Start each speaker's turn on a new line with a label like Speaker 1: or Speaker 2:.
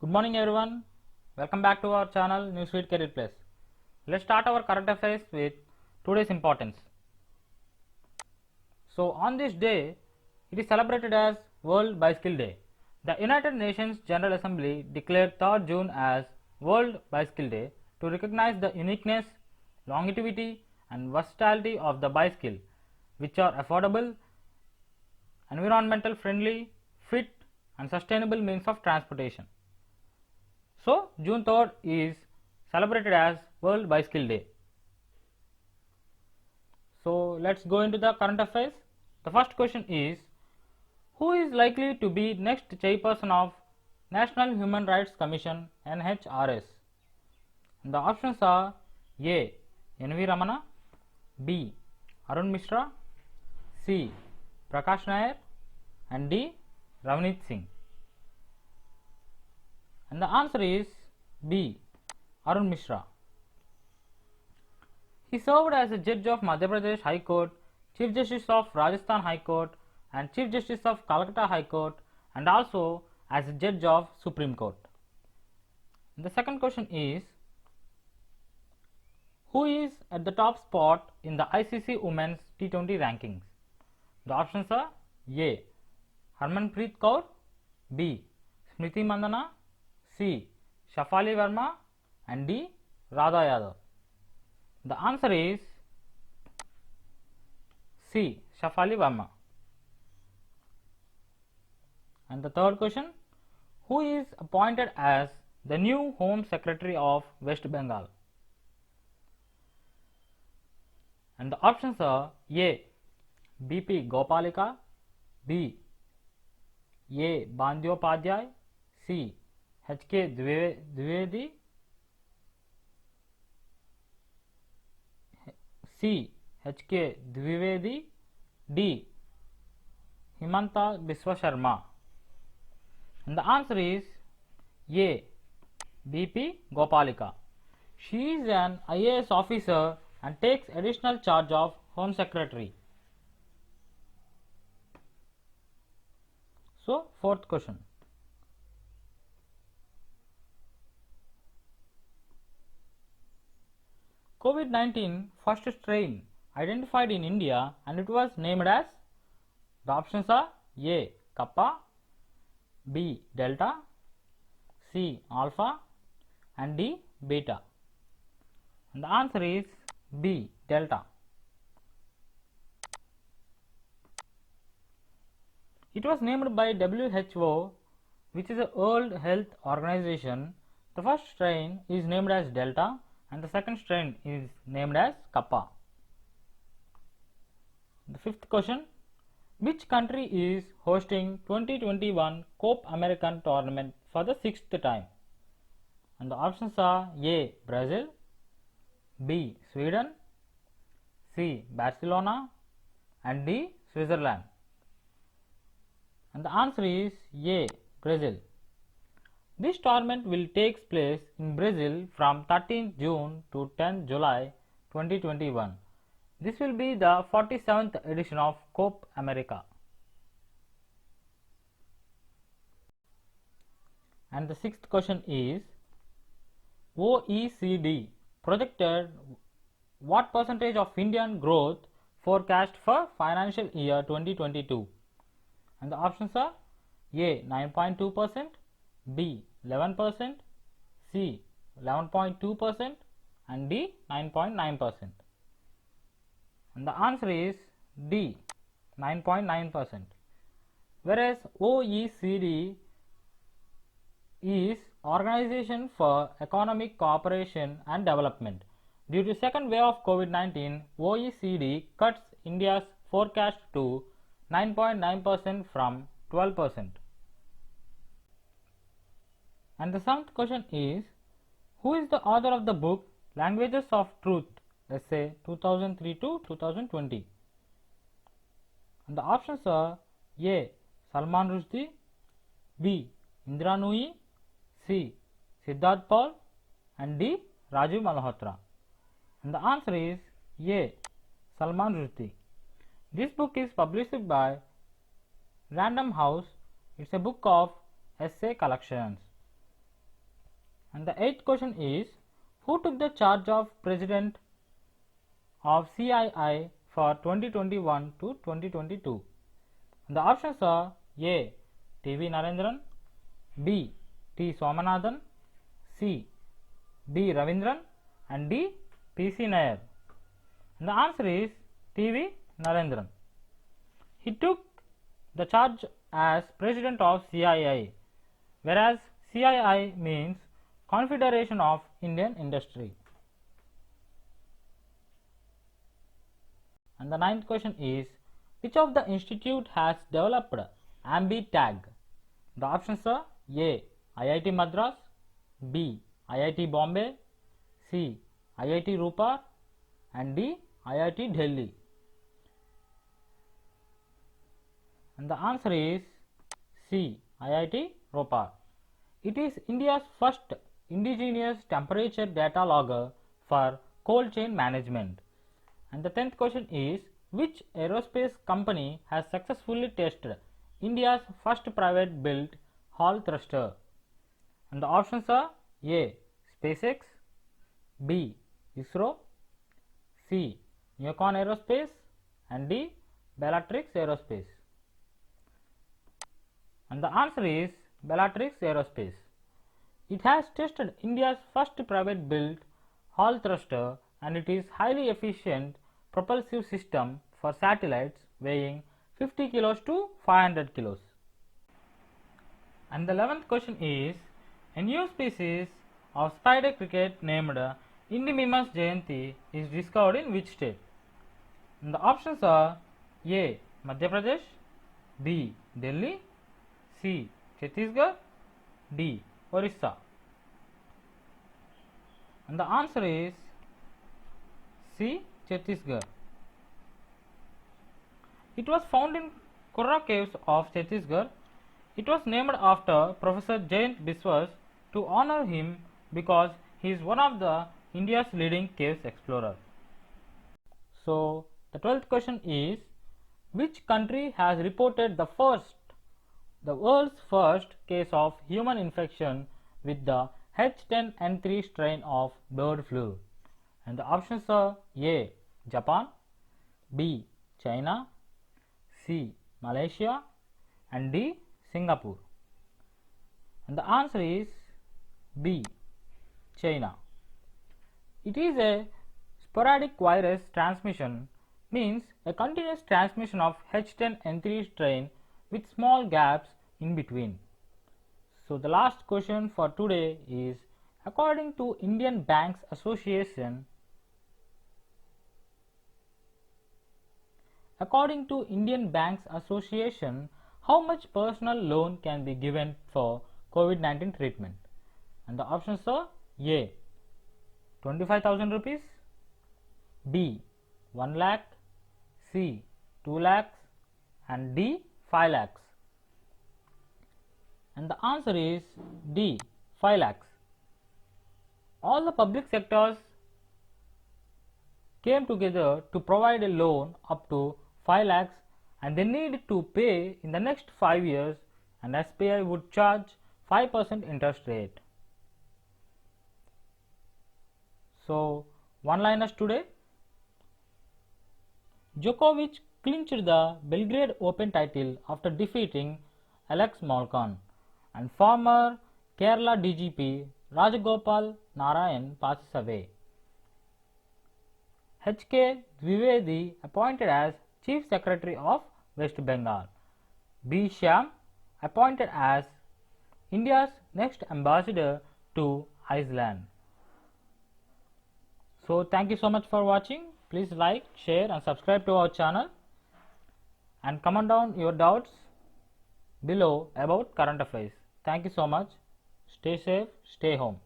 Speaker 1: Good morning everyone. Welcome back to our channel Newsfeed Career Plus. Let's start our current affairs with today's importance. So on this day, it is celebrated as World Bicycle Day. The United Nations General Assembly declared 3rd June as World Bicycle Day to recognize the uniqueness, longevity and versatility of the bicycle, which are affordable, environmental friendly, fit and sustainable means of transportation. So June 3rd is celebrated as World Bicycle Day. So let's go into the current affairs. The first question is, who is likely to be next chairperson of National Human Rights Commission NHRS? And the options are A. N.V. Ramana, B. Arun Mishra, C. Prakash Nair and D. Ravneet Singh. And the answer is B. Arun Mishra. He served as a judge of Madhya Pradesh High Court, Chief Justice of Rajasthan High Court and Chief Justice of Calcutta High Court and also as a judge of Supreme Court. The second question is, who is at the top spot in the ICC Women's T20 rankings? The options are A. Harmanpreet Kaur, B. Smriti Mandhana, C. Shafali Verma and D. Radha Yadav. The answer is C. Shafali Verma. And the third question, who is appointed as the new Home Secretary of West Bengal? And the options are A. B.P. Gopalika, B. A. Bandyopadhyay, C. H.K. Dwivedi, C. H.K. Dwivedi, D. Himanta Biswa Sharma. And the answer is A. B.P. Gopalika. She is an IAS officer and takes additional charge of Home Secretary. So, fourth question. COVID-19 first strain identified in India and it was named as, the options are A. Kappa, B. Delta, C. Alpha and D. Beta. And the answer is B. Delta. It was named by WHO, which is the World Health Organization. The first strain is named as Delta and the second strain is named as Kappa. The fifth question, which country is hosting 2021 Copa American tournament for the 6th time? And the options are A. Brazil, B. Sweden, C. Barcelona and D. Switzerland. And the answer is A. Brazil. This tournament will take place in Brazil from 13th June to 10th July 2021. This will be the 47th edition of Copa America. And the sixth question is, OECD projected what percentage of Indian growth forecast for financial year 2022? And the options are A. 9.2%, B. 11%, C. 11.2% and D. 9.9%. And the answer is D. 9.9%. Whereas OECD is Organization for Economic Cooperation and Development. Due to second wave of COVID-19, OECD cuts India's forecast to 9.9% from 12%. And the seventh question is, who is the author of the book Languages of Truth, essay 2003 to 2020? And the options are A. Salman Rushdie, B. Indra Nooyi, C. Siddharth Paul and D. Rajiv Malhotra. And the answer is A. Salman Rushdie. This book is published by Random House. It's a book of essay collections. And the 8th question is, who took the charge of President of CII for 2021 to 2022? And the options are A. T.V. Narendran, B. T. Swaminathan, C. D. Ravindran, and D. P.C. Nair. And the answer is T.V. Narendran. He took the charge as President of CII, whereas CII means Confederation of Indian Industry. And the 9th question is, which of the institute has developed AMBI tag? The options are A. IIT Madras, B. IIT Bombay, C. IIT Roopar, and D. IIT Delhi. And the answer is C. IIT Roopar. It is India's first indigenous temperature data logger for cold chain management. And the 10th question is, which aerospace company has successfully tested India's first private built Hall thruster? And the options are A. SpaceX, B. ISRO, C. Neocon Aerospace, and D. Bellatrix Aerospace. And the answer is Bellatrix Aerospace. It has tested India's first private built Hall thruster, and it is highly efficient propulsive system for satellites weighing 50 kilos to 500 kilos. And the 11th question is, a new species of spider cricket named Indimimus jayanti is discovered in which state? And the options are A. Madhya Pradesh, B. Delhi, C. Chhattisgarh, D. Orissa. And the answer is C. Chhattisgarh. It was found in Kurra caves of Chhattisgarh. It was named after Professor Jayant Biswas to honor him because he is one of the India's leading caves explorer. So the 12th question is, which country has reported the world's first case of human infection with the H10N3 strain of bird flu? And the options are A. Japan, B. China, C. Malaysia, and D. Singapore. And the answer is B. China. It is a sporadic virus transmission, means a continuous transmission of H10N3 strain with small gaps in between. So the last question for today is, according to Indian Banks Association, how much personal loan can be given for COVID-19 treatment? And the options are A. 25,000 rupees, B. 1 lakh, C. 2 lakhs, and D. 5 lakhs. And the answer is D. 5 lakhs. All the public sectors came together to provide a loan up to 5 lakhs, and they need to pay in the next 5 years, and SBI would charge 5% interest rate. So one-liners today. Djokovic clinched the Belgrade Open title after defeating Alex Molcan, and former Kerala DGP Rajagopal Narayan passes away. H.K. Dwivedi appointed as Chief Secretary of West Bengal. B. Shyam appointed as India's next ambassador to Iceland. So thank you so much for watching. Please like, share and subscribe to our channel, and comment down your doubts below about current affairs. Thank you so much. Stay safe, stay home.